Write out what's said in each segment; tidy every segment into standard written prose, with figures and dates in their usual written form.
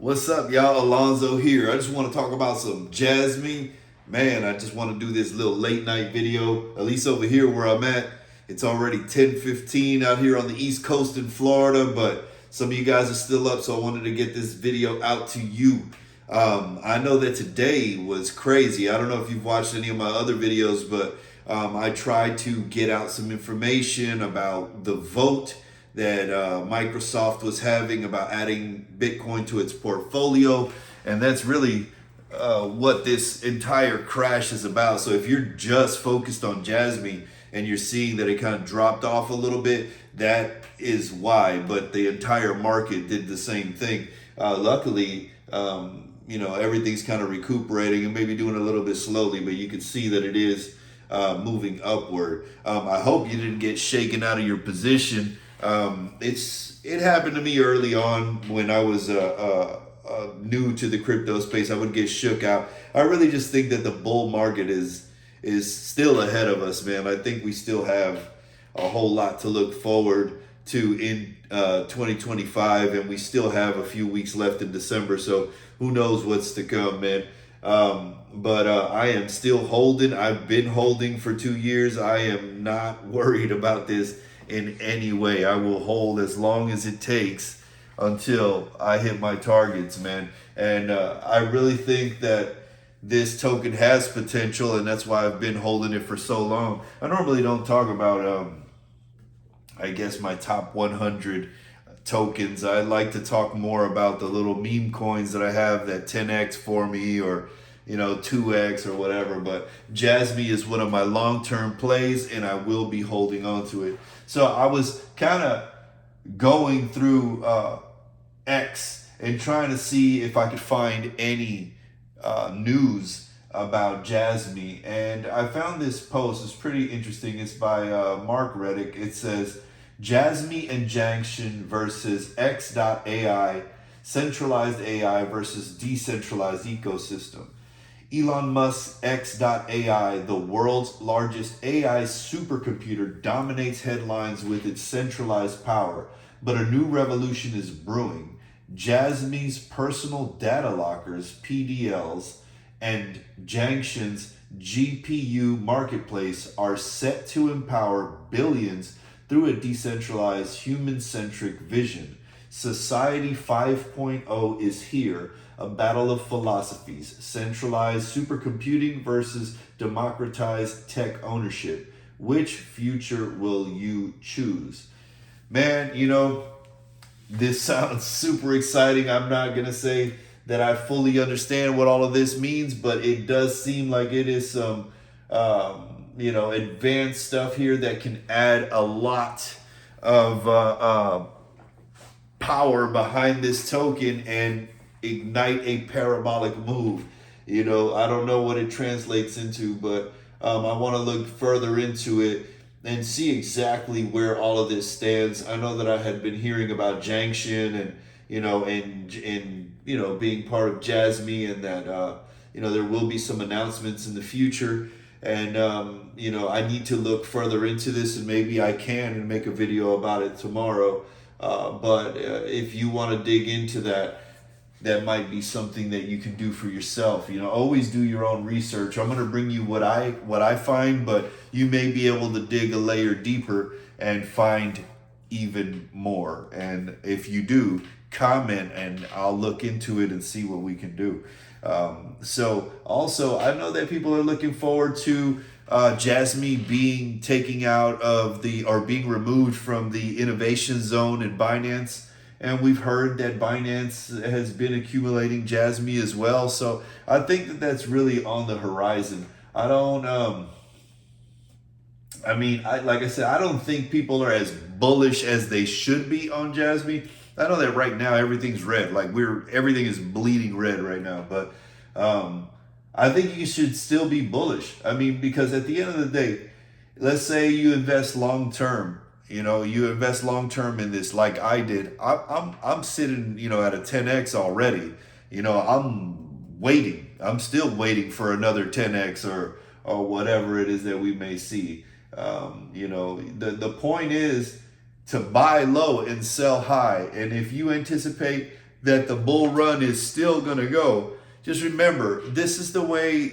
What's up, y'all? Alonzo here. I just want to talk about some Jasmy. Man, I just want to do this little late night video. At least over here where I'm at, it's already 10:15 out here on the East Coast in Florida, but some of you guys are still up, so I wanted to get this video out to you. I know that today was crazy. I don't know if you've watched any of my other videos, but I tried to get out some information about the vote that Microsoft was having about adding Bitcoin to its portfolio. And that's really what this entire crash is about. So if you're just focused on Jasmy and you're seeing that it kind of dropped off a little bit, that is why. But the entire market did the same thing. Luckily, everything's kind of recuperating and maybe doing a little bit slowly, but you can see that it is moving upward. I hope you didn't get shaken out of your position. It happened to me early on when I was new to the crypto space. I would get shook out. I really just think that the bull market is still ahead of us, man. I think we still have a whole lot to look forward to in 2025, and we still have a few weeks left in December. So who knows what's to come, man. But I am still holding. I've been holding for 2 years. I am not worried about this in any way. I will hold as long as it takes until I hit my targets, man. And I really think that this token has potential, and that's why I've been holding it for so long. I normally don't talk about, my top 100 tokens. I like to talk more about the little meme coins that I have that 10x for me, or 2x or whatever. But Jasmy is one of my long-term plays, and I will be holding on to it. So I was kind of going through X and trying to see if I could find any news about Jasmy. And I found this post. It's pretty interesting. It's by Mark Reddick. It says, Jasmy and Janction versus X.AI, centralized AI versus decentralized ecosystem. Elon Musk's X.AI, the world's largest AI supercomputer, dominates headlines with its centralized power, but a new revolution is brewing. Jasmy's personal data lockers, PDLs, and Janction's GPU marketplace are set to empower billions through a decentralized, human-centric vision. Society 5.0 is here. A battle of philosophies, centralized supercomputing versus democratized tech ownership. Which future will you choose? Man, this sounds super exciting. I'm not going to say that I fully understand what all of this means, but it does seem like it is some, advanced stuff here that can add a lot of power behind this token and ignite a parabolic move. I don't know what it translates into, but I want to look further into it and see exactly where all of this stands. I know that I had been hearing about Janction and being part of Jasmy, and that there will be some announcements in the future. And I need to look further into this, and maybe I can and make a video about it tomorrow. But if you want to dig into that, that might be something that you can do for yourself. Always do your own research. I'm going to bring you what I find, but you may be able to dig a layer deeper and find even more. And if you do, comment and I'll look into it and see what we can do. So also, I know that people are looking forward to Jasmy being being removed from the innovation zone in Binance. And we've heard that Binance has been accumulating Jasmy as well. So I think that that's really on the horizon. I don't, like I said, I don't think people are as bullish as they should be on Jasmy. I know that right now everything's red. Everything is bleeding red right now. But I think you should still be bullish. Because at the end of the day, let's say you invest long term. You invest long term in this, like I did. I'm sitting, at a 10x already. I'm waiting. I'm still waiting for another 10x or whatever it is that we may see. The point is to buy low and sell high. And if you anticipate that the bull run is still going to go, just remember, this is the way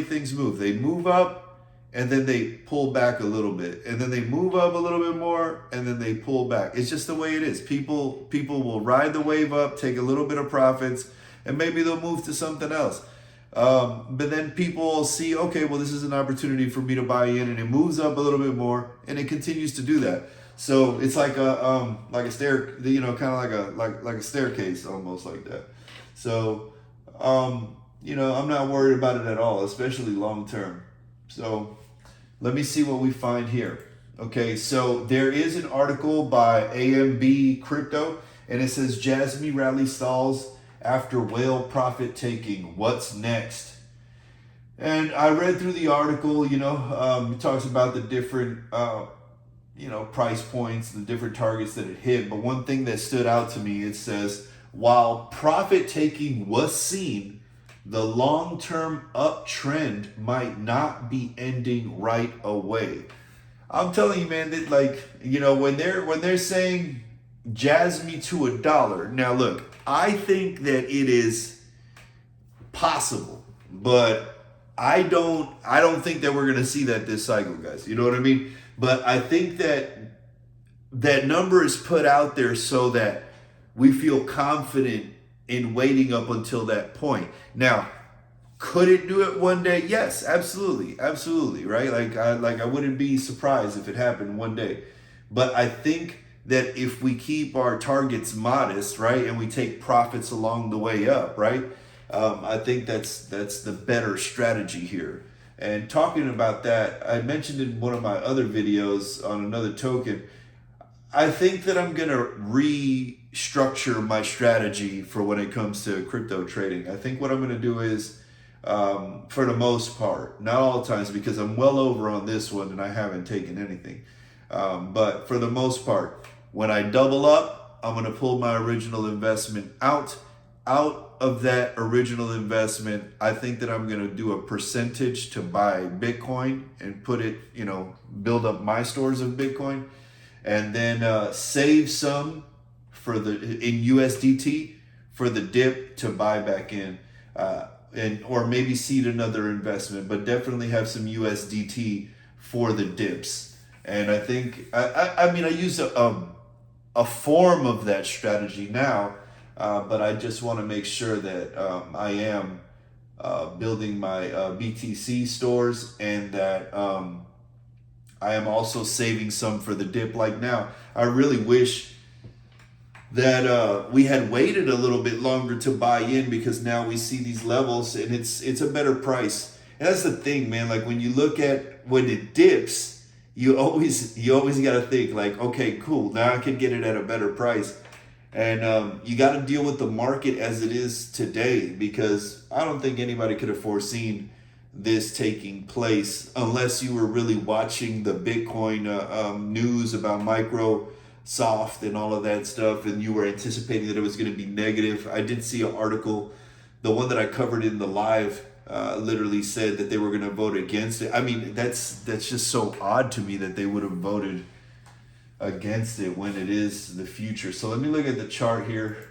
things move. They move up and then they pull back a little bit, and then they move up a little bit more and then they pull back. It's just the way it is. People will ride the wave up, take a little bit of profits, and maybe they'll move to something else. But then people will see, okay, well, this is an opportunity for me to buy in, and it moves up a little bit more, and it continues to do that. So it's like a stair, kind of like a staircase, almost like that. So I'm not worried about it at all, especially long term. So let me see what we find here. Okay, so there is an article by AMB Crypto, and it says Jasmy rally stalls after whale profit taking. What's next? And I read through the article. It talks about the different price points, the different targets that it hit. But one thing that stood out to me, it says, while profit taking was seen, the long-term uptrend might not be ending right away. I'm telling you, man, that when they're saying Jasmy to $1. Now look, I think that it is possible, but I don't think that we're gonna see that this cycle, guys. You know what I mean? But I think that number is put out there so that we feel confident in waiting up until that point. Now, could it do it one day? Yes, absolutely, right? I wouldn't be surprised if it happened one day. But I think that if we keep our targets modest, right, and we take profits along the way up, right, I think that's the better strategy here. And talking about that, I mentioned in one of my other videos on another token, I think that I'm going to restructure my strategy for when it comes to crypto trading. I think what I'm going to do is, for the most part, not all times, because I'm well over on this one and I haven't taken anything. But for the most part, when I double up, I'm going to pull my original investment out of that original investment. I think that I'm going to do a percentage to buy Bitcoin and put it, build up my stores of Bitcoin, and then save some in USDT for the dip to buy back in, or maybe seed another investment, but definitely have some USDT for the dips. And I think I use a form of that strategy now, but I just want to make sure that I am building my BTC stores, and that I am also saving some for the dip. Like now, I really wish that we had waited a little bit longer to buy in, because now we see these levels and it's a better price. And that's the thing, man. Like when you look at when it dips, you always got to think like, okay, cool, now I can get it at a better price. And you got to deal with the market as it is today, because I don't think anybody could have foreseen this taking place unless you were really watching the Bitcoin news about Microsoft and all of that stuff, and you were anticipating that it was going to be negative. I did see an article, the one that I covered in the live, literally said that they were going to vote against it. I mean, that's just so odd to me that they would have voted against it when it is the future. So let me look at the chart here.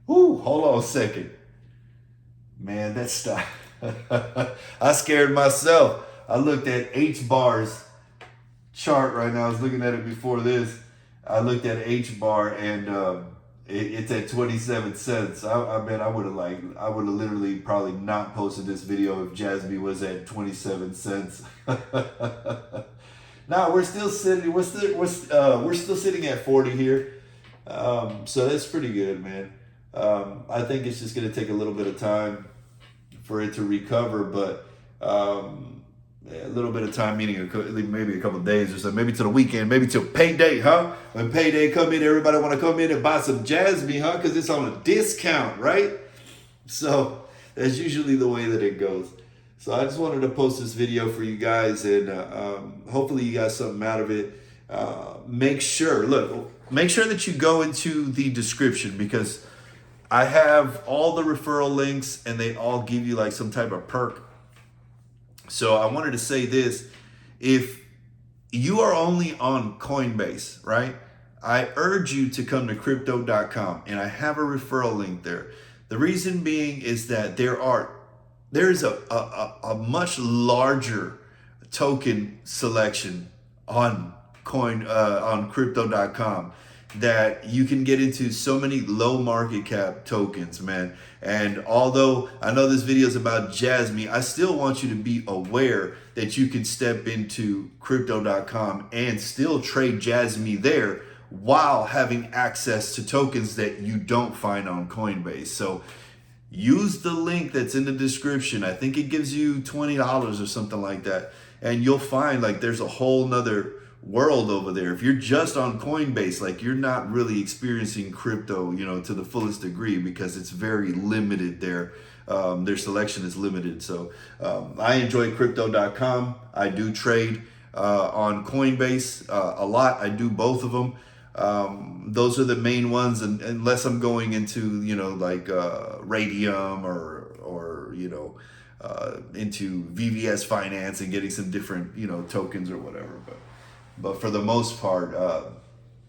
Ooh, hold on a second. Man, that stuff. I scared myself. I looked at H-bar's chart right now. I was looking at it before this. I looked at H-bar and it's at 27 cents. I mean, I would have literally probably not posted this video if Jasmy was at 27 cents. Now we're still sitting. We're still sitting at 40 here. So that's pretty good, man. I think it's just gonna take a little bit of time for it to recover, but a little bit of time, meaning maybe a couple of days or so, maybe to the weekend, maybe till payday, huh? When payday come in, everybody want to come in and buy some Jasmy, huh? Because it's on a discount, right? So that's usually the way that it goes. So I just wanted to post this video for you guys, and hopefully you got something out of it. Make sure that you go into the description, because I have all the referral links and they all give you like some type of perk. So I wanted to say this: if you are only on Coinbase, right? I urge you to come to crypto.com, and I have a referral link there. The reason being is that there's a much larger token selection on on crypto.com that you can get into so many low market cap tokens, man. And although I know this video is about Jasmy, I still want you to be aware that you can step into crypto.com and still trade Jasmy there while having access to tokens that you don't find on Coinbase. So use the link that's in the description. I think it gives you $20 or something like that. And you'll find like there's a whole nother world over there. If you're just on Coinbase, like you're not really experiencing crypto, to the fullest degree because it's very limited there. Their selection is limited. So I enjoy crypto.com. I do trade on Coinbase a lot. I do both of them. Those are the main ones, and unless I'm going into Radium or into VVS Finance and getting some different tokens or whatever. But for the most part,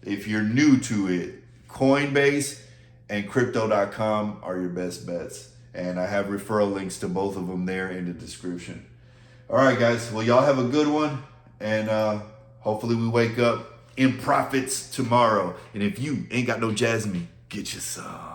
if you're new to it, Coinbase and crypto.com are your best bets. And I have referral links to both of them there in the description. All right, guys. Well, y'all have a good one. And hopefully we wake up in profits tomorrow. And if you ain't got no Jasmy, get you some.